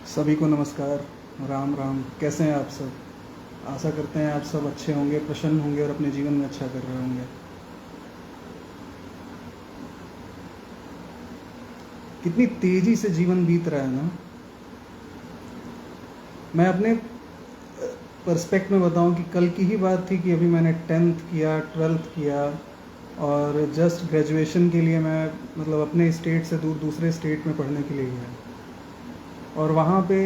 सभी को नमस्कार। राम राम। कैसे हैं आप सब? आशा करते हैं आप सब अच्छे होंगे, प्रसन्न होंगे और अपने जीवन में अच्छा कर रहे होंगे। कितनी तेज़ी से जीवन बीत रहा है ना। मैं अपने पर्सपेक्ट में बताऊं कि कल की ही बात थी कि अभी मैंने 10th किया, 12th किया और जस्ट ग्रेजुएशन के लिए मैं मतलब अपने स्टेट से दूर दूसरे स्टेट में पढ़ने के लिए गया। और वहाँ पे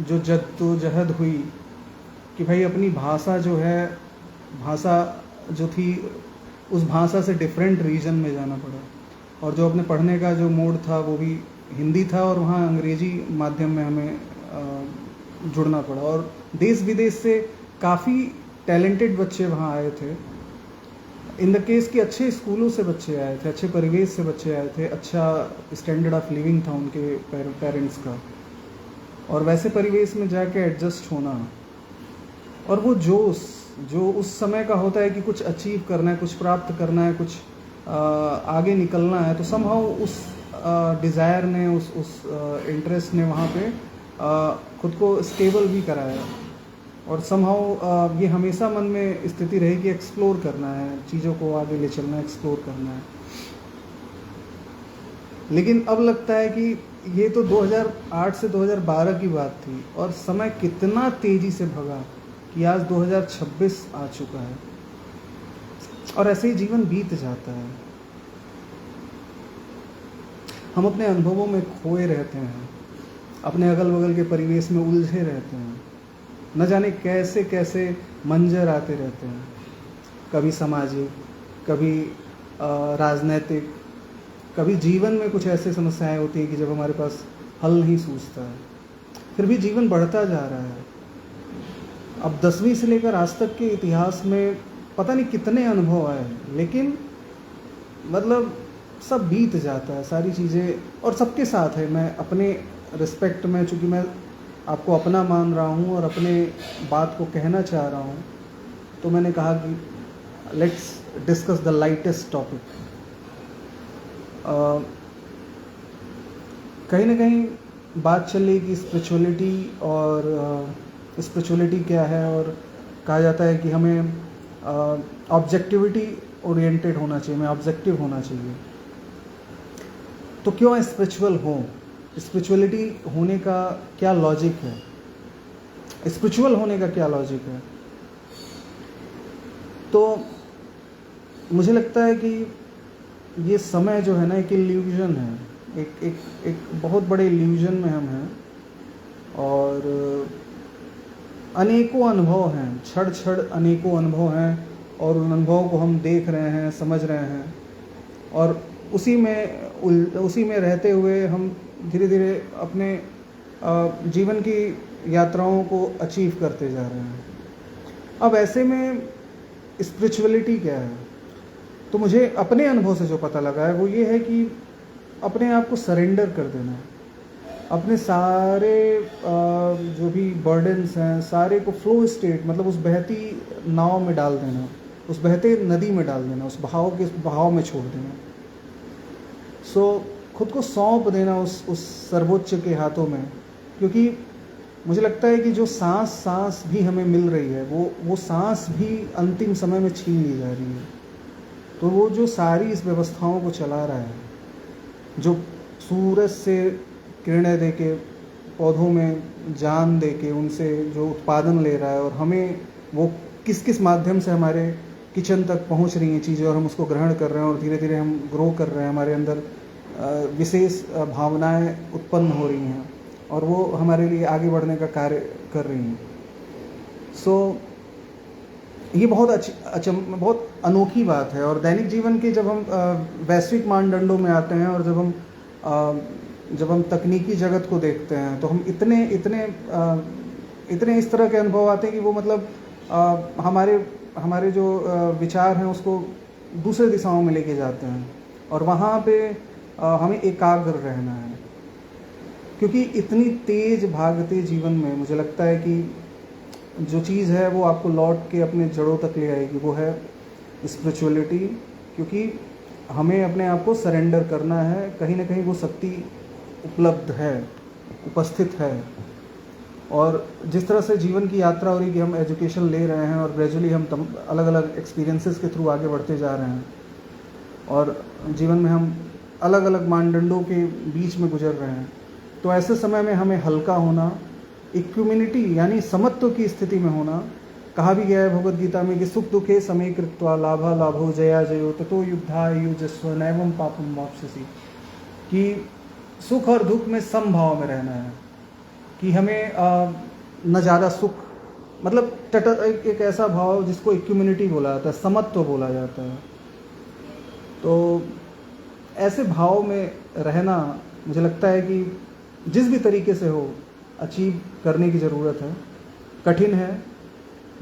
जो जद्दोजहद हुई कि भाई अपनी भाषा जो है, भाषा जो थी उस भाषा से डिफरेंट रीजन में जाना पड़ा। और जो अपने पढ़ने का जो मोड था वो भी हिंदी था और वहाँ अंग्रेजी माध्यम में हमें जुड़ना पड़ा। और देश विदेश से काफ़ी टैलेंटेड बच्चे वहाँ आए थे। इन द केस कि अच्छे स्कूलों से बच्चे आए थे, अच्छे परिवेश से बच्चे आए थे, अच्छा स्टैंडर्ड ऑफ लिविंग था उनके पेरेंट्स का। और वैसे परिवेश में जाके एडजस्ट होना और वो जोश जो उस समय का होता है कि कुछ अचीव करना है, कुछ प्राप्त करना है, कुछ आगे निकलना है, तो समहाउ उस डिज़ायर ने, उस इंटरेस्ट ने वहाँ पे खुद को स्टेबल भी कराया। और समहाउ ये हमेशा मन में स्थिति रही कि एक्सप्लोर करना है, चीज़ों को आगे ले चलना है, एक्सप्लोर करना है। लेकिन अब लगता है कि ये तो 2008 से 2012 की बात थी और समय कितना तेज़ी से भगा कि आज 2026 आ चुका है और ऐसे ही जीवन बीत जाता है। हम अपने अनुभवों में खोए रहते हैं, अपने अगल बगल के परिवेश में उलझे रहते हैं, न जाने कैसे कैसे मंजर आते रहते हैं, कभी सामाजिक, कभी राजनैतिक, कभी जीवन में कुछ ऐसे समस्याएं होती हैं कि जब हमारे पास हल नहीं सूझता है, फिर भी जीवन बढ़ता जा रहा है। अब 10वीं से लेकर आज तक के इतिहास में पता नहीं कितने अनुभव आए, लेकिन मतलब सब बीत जाता है, सारी चीज़ें और सबके साथ है। मैं अपने रिस्पेक्ट में, चूँकि मैं आपको अपना मान रहा हूँ और अपने बात को कहना चाह रहा हूँ, तो मैंने कहा कि let's discuss the lightest topic. कहीं ना कहीं बात चल रही कि स्पिरिचुअलिटी और स्पिरिचुअलिटी क्या है, और कहा जाता है कि हमें ऑब्जेक्टिविटी ओरिएंटेड होना चाहिए, हमें ऑब्जेक्टिव होना चाहिए। तो क्यों स्पिरिचुअल हो? स्पिरिचुअलिटी होने का क्या लॉजिक है? स्पिरिचुअल होने का क्या लॉजिक है? तो मुझे लगता है कि ये समय जो है ना, एक इल्यूजन है, एक बहुत बड़े इल्यूजन में हम हैं। और अनेकों अनुभव हैं, क्षण अनेकों अनुभव हैं, और उन अनुभवों को हम देख रहे हैं, समझ रहे हैं, और उसी में रहते हुए हम धीरे धीरे अपने जीवन की यात्राओं को अचीव करते जा रहे हैं। अब ऐसे में स्पिरिचुअलिटी क्या है? तो मुझे अपने अनुभव से जो पता लगा है वो ये है कि अपने आप को सरेंडर कर देना है, अपने सारे जो भी बर्डन्स हैं सारे को फ्लो स्टेट, मतलब उस बहती नाव में डाल देना, उस बहते नदी में डाल देना, उस बहाव में छोड़ देना। खुद को सौंप देना उस सर्वोच्च के हाथों में। क्योंकि मुझे लगता है कि जो सांस भी हमें मिल रही है वो सांस भी अंतिम समय में छीन ली जा रही है। तो वो जो सारी इस व्यवस्थाओं को चला रहा है, जो सूरज से किरणें दे के पौधों में जान दे के उनसे जो उत्पादन ले रहा है, और हमें वो किस किस माध्यम से हमारे किचन तक पहुंच रही हैं चीज़ें, और हम उसको ग्रहण कर रहे हैं और धीरे धीरे हम ग्रो कर रहे हैं, हमारे अंदर विशेष भावनाएं उत्पन्न हो रही हैं और वो हमारे लिए आगे बढ़ने का कार्य कर रही हैं। ये बहुत अनोखी बात है। और दैनिक जीवन के जब हम वैश्विक मानदंडों में आते हैं और जब हम तकनीकी जगत को देखते हैं, तो हम इतने इस तरह के अनुभव आते हैं कि वो मतलब हमारे जो विचार हैं उसको दूसरे दिशाओं में लेके जाते हैं, और वहाँ पे हमें एकाग्र रहना है। क्योंकि इतनी तेज भागते जीवन में मुझे लगता है कि जो चीज़ है वो आपको लौट के अपने जड़ों तक ले आएगी, वो है स्पिरिचुअलिटी। क्योंकि हमें अपने आप को सरेंडर करना है, कहीं ना कहीं वो शक्ति उपलब्ध है, उपस्थित है। और जिस तरह से जीवन की यात्रा हो रही है कि हम एजुकेशन ले रहे हैं और ग्रेजुअली हम अलग अलग एक्सपीरियंसेस के थ्रू आगे बढ़ते जा रहे हैं और जीवन में हम अलग अलग मानदंडों के बीच में गुजर रहे हैं, तो ऐसे समय में हमें हल्का होना, इक्विमिनिटी यानी समत्व की स्थिति में होना, कहा भी गया है भगवद गीता में कि सुख दुखे समे कृत्वा लाभा लाभो जया जयो ततो युद्धा युजस्व नैवम पापम वाप्स्यसि, कि सुख और दुख में समभाव में रहना है, कि हमें न ज़्यादा सुख, मतलब एक ऐसा भाव जिसको इक्विमिनिटी बोला जाता है, समत्व बोला जाता है। तो ऐसे भाव में रहना मुझे लगता है कि जिस भी तरीके से हो अचीव करने की ज़रूरत है। कठिन है,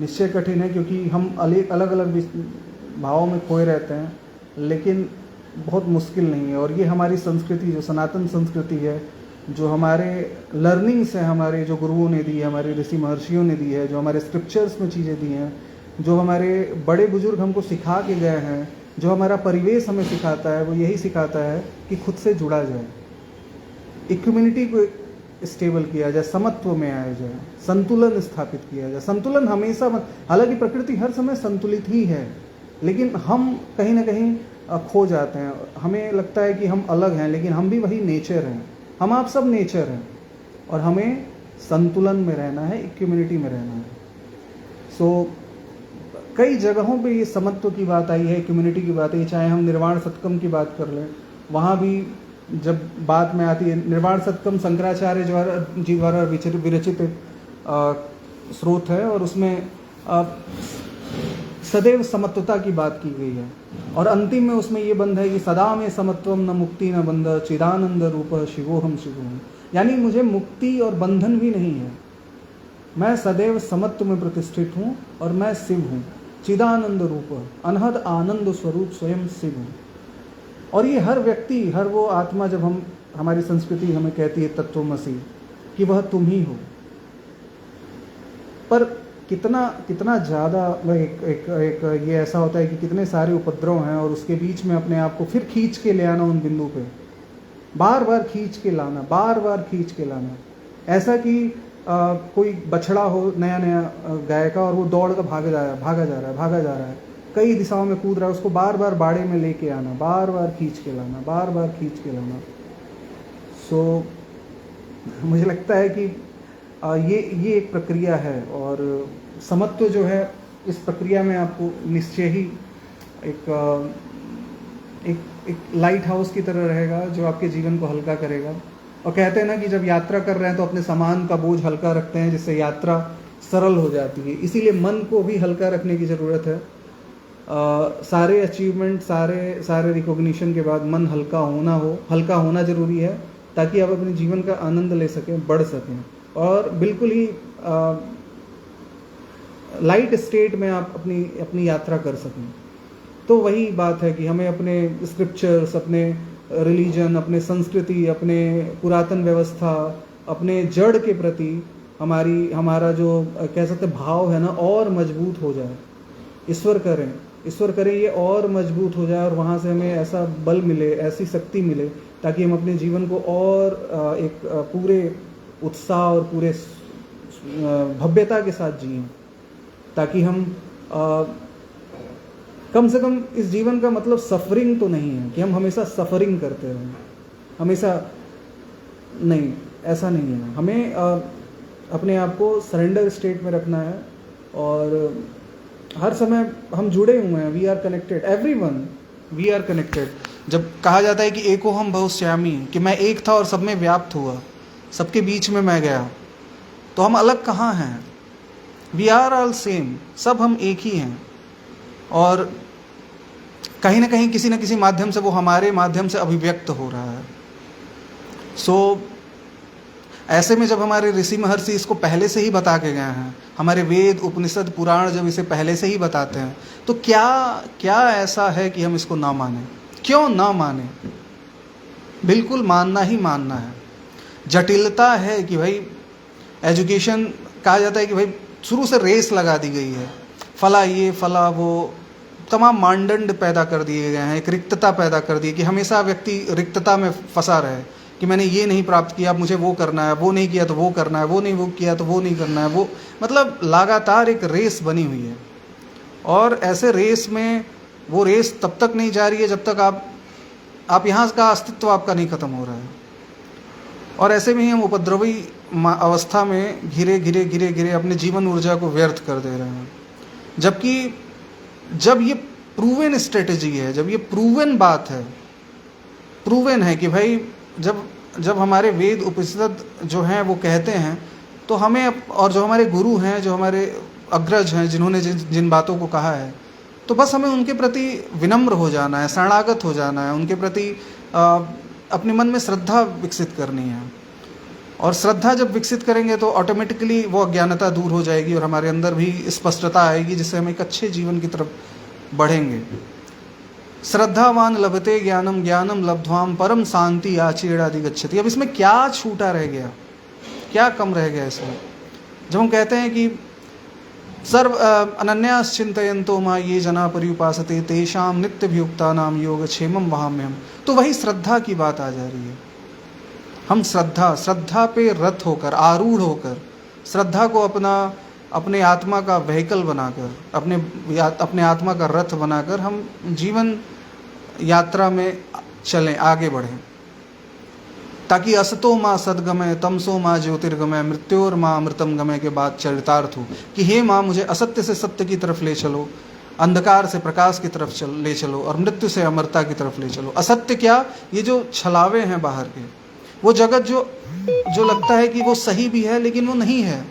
निश्चय कठिन है, क्योंकि हम अलग अलग भावों में खोए रहते हैं, लेकिन बहुत मुश्किल नहीं है। और ये हमारी संस्कृति, जो सनातन संस्कृति है, जो हमारे लर्निंग्स हैं, हमारे जो गुरुओं ने दी है, हमारे ऋषि महर्षियों ने दी है, जो हमारे स्क्रिप्चर्स में चीज़ें दी हैं, जो हमारे बड़े बुजुर्ग हमको सिखा के गए हैं, जो हमारा परिवेश हमें सिखाता है, वो यही सिखाता है कि खुद से जुड़ा जाए, इक्विमिनिटी को स्टेबल किया जाए, समत्व में आया जाए, संतुलन स्थापित किया जाए। संतुलन हमेशा, हालांकि प्रकृति हर समय संतुलित ही है, लेकिन हम कहीं ना कहीं खो जाते हैं। हमें लगता है कि हम अलग हैं, लेकिन हम भी वही नेचर हैं, हम आप सब नेचर हैं, और हमें संतुलन में रहना है, इक्विमिनिटी में रहना है। सो कई जगहों पे ये समत्व की बात आई है, इक्विमिनिटी की बात आई है, चाहे हम निर्वाण सतकम की बात कर लें, वहाँ भी जब बात में आती है, निर्वाण सतकम शंकराचार्य जी द्वारा विरचित स्रोत है, और उसमें सदैव समत्वता की बात की गई है, और अंतिम में उसमें ये बंध है कि सदा में समत्वम न मुक्ति न बंध चिदानंद रूप शिवोहम शिवोहम, यानी मुझे मुक्ति और बंधन भी नहीं है, मैं सदैव समत्व में प्रतिष्ठित हूँ और मैं शिव हूँ, चिदानंद रूप अनहद आनंद स्वरूप स्वयं शिव हूँ। और ये हर व्यक्ति, हर वो आत्मा, जब हमारी संस्कृति हमें कहती है तत्वमसि, कि वह तुम ही हो, पर कितना ज़्यादा एक ये ऐसा होता है कि कितने सारे उपद्रव हैं, और उसके बीच में अपने आप को फिर खींच के ले आना उन बिंदु पे, बार बार खींच के लाना, बार बार खींच के लाना, ऐसा कि कोई बछड़ा हो, नया नया गाय का, और वो दौड़ कर भागा जा रहा है, कई दिशाओं में कूद रहा है, उसको बार बार बाड़े में लेके आना, बार बार खींच के लाना, बार बार खींच के लाना। सो मुझे लगता है कि ये एक प्रक्रिया है, और समत्व जो है, इस प्रक्रिया में आपको निश्चय ही एक लाइट हाउस की तरह रहेगा, जो आपके जीवन को हल्का करेगा। और कहते हैं ना कि जब यात्रा कर रहे हैं तो अपने सामान का बोझ हल्का रखते हैं, जिससे यात्रा सरल हो जाती है। इसीलिए मन को भी हल्का रखने की ज़रूरत है। सारे अचीवमेंट, सारे रिकॉग्निशन के बाद मन हल्का होना ज़रूरी है, ताकि आप अपने जीवन का आनंद ले सकें, बढ़ सकें, और बिल्कुल ही लाइट स्टेट में आप अपनी यात्रा कर सकें। तो वही बात है कि हमें अपने स्क्रिप्चर्स, अपने रिलीजन, अपने संस्कृति, अपने पुरातन व्यवस्था, अपने जड़ के प्रति हमारा जो कह सकते भाव है ना, और मजबूत हो जाए। ईश्वर करें ये और मजबूत हो जाए, और वहाँ से हमें ऐसा बल मिले, ऐसी शक्ति मिले, ताकि हम अपने जीवन को और एक पूरे उत्साह और पूरे भव्यता के साथ जिएं, ताकि हम कम से कम इस जीवन का मतलब सफरिंग तो नहीं है कि हम हमेशा सफरिंग करते रहें, हमेशा नहीं, ऐसा नहीं है। हमें अपने आप को सरेंडर स्टेट में रखना है, और हर समय हम जुड़े हुए हैं, we are connected, everyone we are connected. जब कहा जाता है कि एको हम बहुश्यामी, कि मैं एक था और सब में व्याप्त हुआ, सबके बीच में मैं गया, तो हम अलग कहाँ हैं? वी आर ऑल सेम, सब हम एक ही हैं, और कहीं ना कहीं किसी न किसी माध्यम से वो हमारे माध्यम से अभिव्यक्त हो रहा है। सो ऐसे में जब हमारे ऋषि महर्षि इसको पहले से ही बता के गए हैं, हमारे वेद, उपनिषद, पुराण जब इसे पहले से ही बताते हैं, तो क्या ऐसा है कि हम इसको ना माने? क्यों ना माने? बिल्कुल मानना ही मानना है। जटिलता है कि भाई एजुकेशन, कहा जाता है कि भाई शुरू से रेस लगा दी गई है, फला ये फला वो, तमाम मानदंड पैदा कर दिए गए हैं, एक रिक्तता पैदा कर दी कि हमेशा व्यक्ति रिक्तता में फंसा रहे, कि मैंने ये नहीं प्राप्त किया, अब मुझे वो करना है, वो नहीं किया तो वो करना है, वो नहीं वो किया तो वो नहीं करना है, वो मतलब लगातार एक रेस बनी हुई है। और ऐसे रेस में वो रेस तब तक नहीं जा रही है जब तक आप यहाँ का अस्तित्व आपका नहीं खत्म हो रहा है। और ऐसे में ही हम उपद्रवी अवस्था में घिरे घिरे घिरे घिरे अपने जीवन ऊर्जा को व्यर्थ कर दे रहे हैं। जबकि जब ये प्रूवन स्ट्रेटजी है, जब ये प्रूवन बात है, प्रूवन है कि भाई जब हमारे वेद उपनिषद जो हैं वो कहते हैं, तो हमें और जो हमारे गुरु हैं, जो हमारे अग्रज हैं, जिन्होंने जिन बातों को कहा है, तो बस हमें उनके प्रति विनम्र हो जाना है, शरणागत हो जाना है, उनके प्रति अपने मन में श्रद्धा विकसित करनी है। और श्रद्धा जब विकसित करेंगे तो ऑटोमेटिकली वो अज्ञानता दूर हो जाएगी और हमारे अंदर भी स्पष्टता आएगी, जिससे हम एक अच्छे जीवन की तरफ बढ़ेंगे। श्रद्धावान लभते ज्ञानम, ज्ञानम लब्ध्वाम परम शांति आचेड़ादि गच्छति। अब इसमें क्या छूटा रह गया, क्या कम रह गया इसमें? जब हम कहते हैं कि सर्व अनन्यास चिंतयन्तो मा ये जना पर्युपासते तेषाम नित्यभियुक्ता नाम योगक्षेमम वहाम्यहम्, तो वही श्रद्धा की बात आ जा रही है। हम श्रद्धा पे रत होकर, आरूढ़ होकर, श्रद्धा को अपने आत्मा का व्हीकल बनाकर, अपने आत्मा का रथ बनाकर हम जीवन यात्रा में चलें, आगे बढ़ें, ताकि असतो माँ सदगमय तमसो माँ ज्योतिर्गमय मृत्योर माँ अमृतम गमय के बाद चरितार्थ हो कि हे माँ मुझे असत्य से सत्य की तरफ ले चलो, अंधकार से प्रकाश की तरफ ले चलो और मृत्यु से अमरता की तरफ ले चलो। असत्य क्या? ये जो छलावे हैं बाहर के, वो जगत जो लगता है कि वो सही भी है लेकिन वो नहीं है।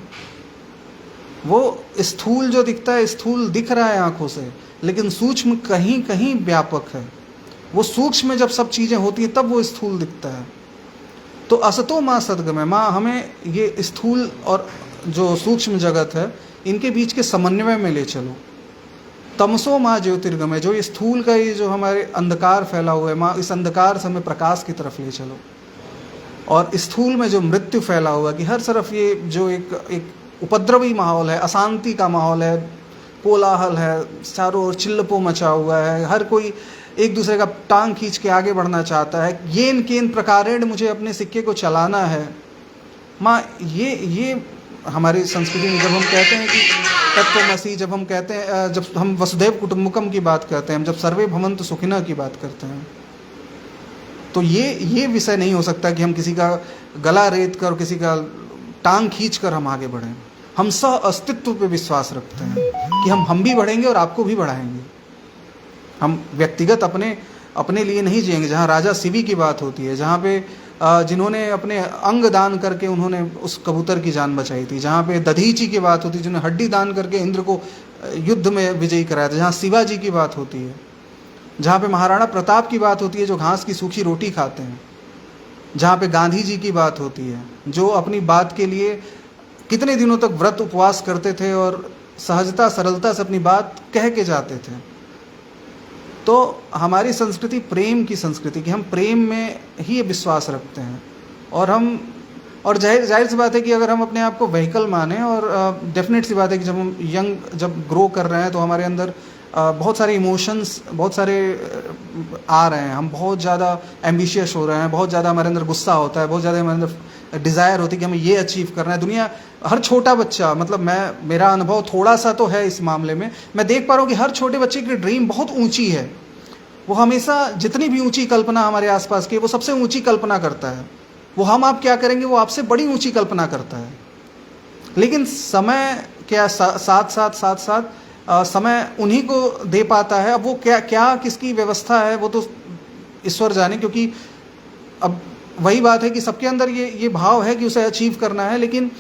वो स्थूल जो दिखता है, स्थूल दिख रहा है आंखों से, लेकिन सूक्ष्म कहीं कहीं व्यापक है। वो सूक्ष्म में जब सब चीज़ें होती हैं तब वो स्थूल दिखता है। तो असतो माँ सदगमय, माँ हमें ये स्थूल और जो सूक्ष्म जगत है इनके बीच के समन्वय में ले चलो। तमसो माँ ज्योतिर्गमय, जो ये स्थूल का ये जो हमारे अंधकार फैला हुआ है, माँ इस अंधकार से हमें प्रकाश की तरफ ले चलो। और स्थूल में जो मृत्यु फैला हुआ कि हर तरफ ये जो एक उपद्रवी माहौल है, अशांति का माहौल है, कोलाहल है, चारों ओर चिल्लपो मचा हुआ है, हर कोई एक दूसरे का टांग खींच के आगे बढ़ना चाहता है, येन केन प्रकारेण मुझे अपने सिक्के को चलाना है। माँ ये हमारी संस्कृति में जब हम कहते हैं कि तत्वमसि, जब हम कहते हैं, जब हम वसुधैव कुटुम्बकम की बात करते हैं, जब सर्वे भवन्तु सुखिनः की बात करते हैं, तो ये विषय नहीं हो सकता कि हम किसी का गला रेत कर, किसी का टांग खींच कर हम आगे बढ़ें। हम सह अस्तित्व पे विश्वास रखते हैं कि हम भी बढ़ेंगे और आपको भी बढ़ाएंगे। हम व्यक्तिगत अपने लिए नहीं जिएंगे। जहाँ राजा शिवी की बात होती है, जहाँ पे जिन्होंने अपने अंग दान करके उन्होंने उस कबूतर की जान बचाई थी, जहाँ पे दधीची की बात होती है जिन्होंने हड्डी दान करके इंद्र को युद्ध में विजयी कराया था, जहाँ शिवाजी की बात होती है, जहाँ पे महाराणा प्रताप की बात होती है जो घास की सूखी रोटी खाते हैं, जहाँ पे गांधी जी की बात होती है जो अपनी बात के लिए कितने दिनों तक व्रत उपवास करते थे और सहजता सरलता से अपनी बात कह के जाते थे। तो हमारी संस्कृति प्रेम की संस्कृति कि हम प्रेम में ही विश्वास रखते हैं। और जाहिर सी बात है कि अगर हम अपने आप को व्हीकल माने, और डेफिनेट सी बात है कि जब हम जब ग्रो कर रहे हैं तो हमारे अंदर बहुत सारे इमोशंस बहुत सारे आ रहे हैं, हम बहुत ज़्यादा एम्बिशियस हो रहे हैं, बहुत ज़्यादा हमारे अंदर गुस्सा होता है, बहुत ज़्यादा हमारे अंदर डिज़ायर होती है कि हमें ये अचीव करना है। दुनिया, हर छोटा बच्चा, मतलब मेरा अनुभव थोड़ा सा तो है इस मामले में, मैं देख पा रहा हूँ कि हर छोटे बच्चे की ड्रीम बहुत ऊंची है। वो हमेशा जितनी भी ऊंची कल्पना हमारे आसपास की, वो सबसे ऊंची कल्पना करता है। वो हम आप क्या करेंगे, वो आपसे बड़ी ऊंची कल्पना करता है। लेकिन समय क्या साथ समय उन्हीं को दे पाता है। अब वो क्या किसकी व्यवस्था है वो तो ईश्वर जाने, क्योंकि अब वही बात है कि सबके अंदर ये भाव है कि उसे अचीव करना है। लेकिन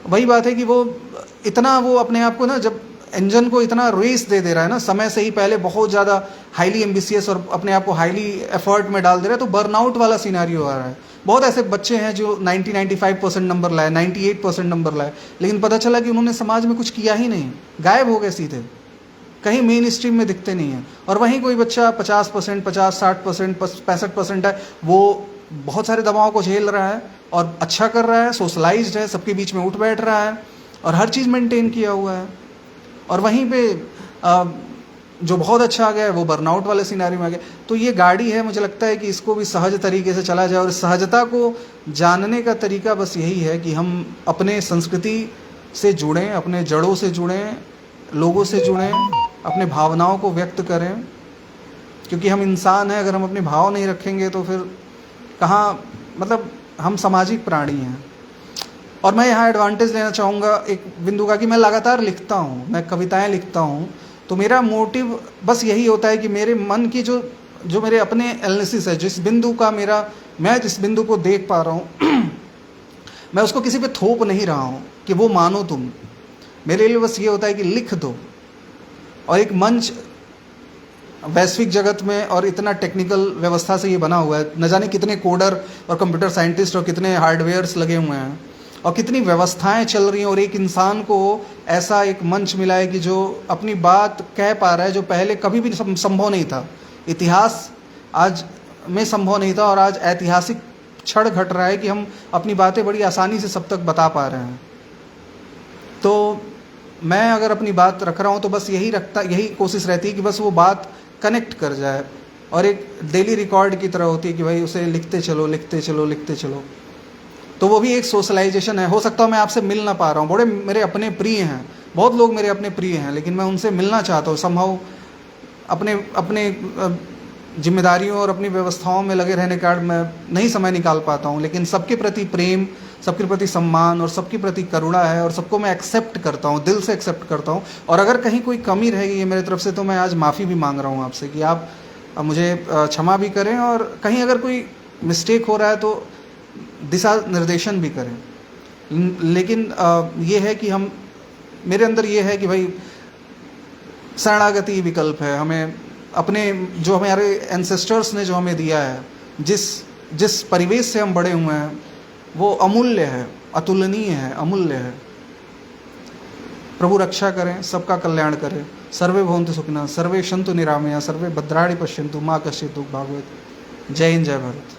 वही बात है कि वो अपने आप को ना, जब इंजन को इतना रेस दे रहा है ना समय से ही पहले, बहुत ज़्यादा हाईली एम्बिशियस और अपने आप को हाईली एफर्ट में डाल दे रहा है, तो बर्नआउट वाला सिनेरियो आ रहा है। बहुत ऐसे बच्चे हैं जो 90-95% नंबर लाए, 98% नंबर लाए, लेकिन पता चला कि उन्होंने समाज में कुछ किया ही नहीं, गायब हो गए सीधे, कहीं मेन स्ट्रीम में दिखते नहीं हैं। और वहीं कोई बच्चा 50%, 50-60%, 65% है, वो बहुत सारे दबाव को झेल रहा है और अच्छा कर रहा है, सोशलाइज्ड है, सबके बीच में उठ बैठ रहा है और हर चीज़ मेंटेन किया हुआ है। और वहीं पे जो बहुत अच्छा आ गया है वो बर्नआउट वाले सिनारी में आ गया। तो ये गाड़ी है, मुझे लगता है कि इसको भी सहज तरीके से चला जाए, और सहजता को जानने का तरीका बस यही है कि हम अपने संस्कृति से जुड़ें, अपने जड़ों से जुड़ें, लोगों से जुड़ें, अपने भावनाओं को व्यक्त करें, क्योंकि हम इंसान हैं। अगर हम अपने भाव नहीं रखेंगे तो फिर कहाँ, मतलब हम सामाजिक प्राणी हैं। और मैं यहाँ एडवांटेज लेना चाहूँगा एक बिंदु का कि मैं लगातार लिखता हूँ, मैं कविताएं लिखता हूँ, तो मेरा मोटिव बस यही होता है कि मेरे मन की जो मेरे अपने एनालिसिस है, जिस बिंदु का मैं जिस बिंदु को देख पा रहा हूँ मैं उसको किसी पे थोप नहीं रहा हूँ कि वो मानो तुम। मेरे लिए बस ये होता है कि लिख दो। और एक मंच वैश्विक जगत में और इतना टेक्निकल व्यवस्था से ये बना हुआ है, न जाने कितने कोडर और कंप्यूटर साइंटिस्ट और कितने हार्डवेयर्स लगे हुए हैं और कितनी व्यवस्थाएं चल रही हैं, और एक इंसान को ऐसा एक मंच मिला है कि जो अपनी बात कह पा रहा है, जो पहले कभी भी संभव नहीं था। इतिहास आज में संभव नहीं था, और आज ऐतिहासिक क्षण घट रहा है कि हम अपनी बातें बड़ी आसानी से सब तक बता पा रहे हैं। तो मैं अगर अपनी बात रख रहा हूँ तो बस यही कोशिश रहती है कि बस वो बात कनेक्ट कर जाए, और एक डेली रिकॉर्ड की तरह होती है कि भाई उसे लिखते चलो लिखते चलो लिखते चलो। तो वो भी एक सोशलाइजेशन है। हो सकता है मैं आपसे मिल ना पा रहा हूँ, बड़े मेरे अपने प्रिय हैं, बहुत लोग मेरे अपने प्रिय हैं, लेकिन मैं उनसे मिलना चाहता हूँ। संभव अपने जिम्मेदारियों और अपनी व्यवस्थाओं में लगे रहने के कारण मैं नहीं समय निकाल पाता हूँ, लेकिन सबके प्रति प्रेम, सबके प्रति सम्मान और सबके प्रति करुणा है, और सबको मैं एक्सेप्ट करता हूँ, दिल से एक्सेप्ट करता हूँ। और अगर कहीं कोई कमी रह गई है मेरी तरफ से तो मैं आज माफ़ी भी मांग रहा हूँ आपसे कि आप मुझे क्षमा भी करें, और कहीं अगर कोई मिस्टेक हो रहा है तो दिशा निर्देशन भी करें। लेकिन ये है कि मेरे अंदर ये है कि भाई शरणागति विकल्प है। हमें अपने जो हमारे एंसेस्टर्स ने जो हमें दिया है, जिस परिवेश से हम बड़े हुए हैं, वो अमूल्य है, अतुलनीय है, अमूल्य है। प्रभु रक्षा करें, सबका कल्याण करें। सर्वे भवन्तु सुखिनः, सर्वे सन्तु निरामया, सर्वे भद्राणि पश्यन्तु, माँ कश्चित् दुःख भाग् भवेत्। जय हिंद, जय भारत।